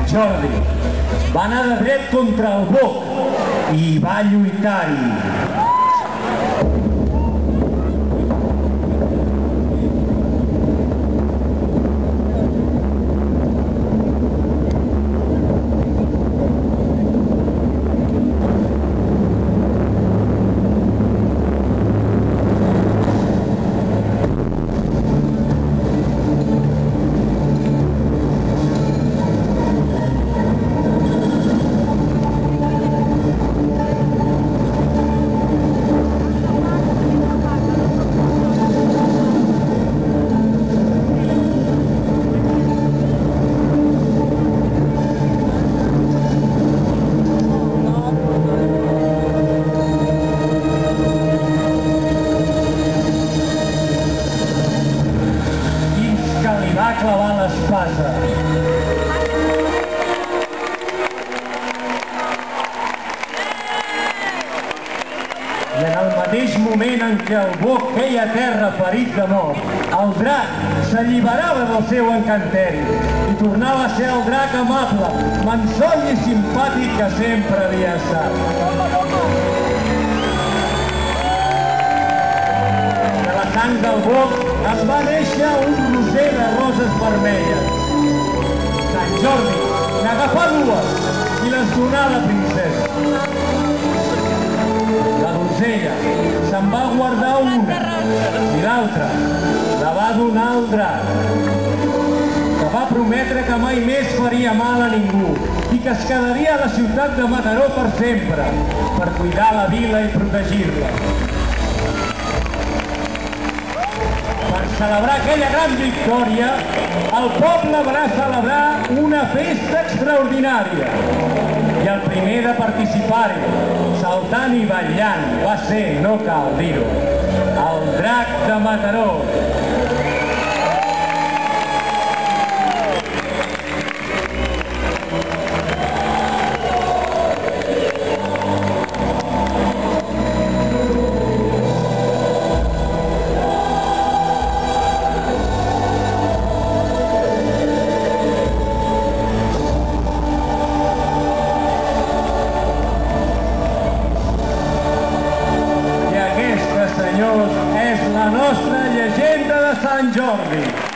Jordi va anar de dret contra el boc i va lluitar-hi. Va clavar l'espasa. I en el mateix moment en què el boc queia a terra ferit de mort, el drac s'alliberava del seu encanteri i tornava a ser el drac amable, mansoll i simpàtic que sempre havia estat. De la sang del boc es va néixer un roser de roses vermelles. Sant Jordi n'agafà dues i les donà a la princesa. La donzella se'n va guardar una i l'altra la va donar al drac, que va prometre que mai més faria mal a ningú i que es quedaria a la ciutat de Mataró per sempre, per cuidar la vila i protegir-la. Per celebrar aquella gran victòria, el poble va celebrar una festa extraordinària. I el primer de participar-hi, saltant i ballant, va ser, no cal dir-ho, el drac de Mataró. És la nostra llegenda de Sant Jordi.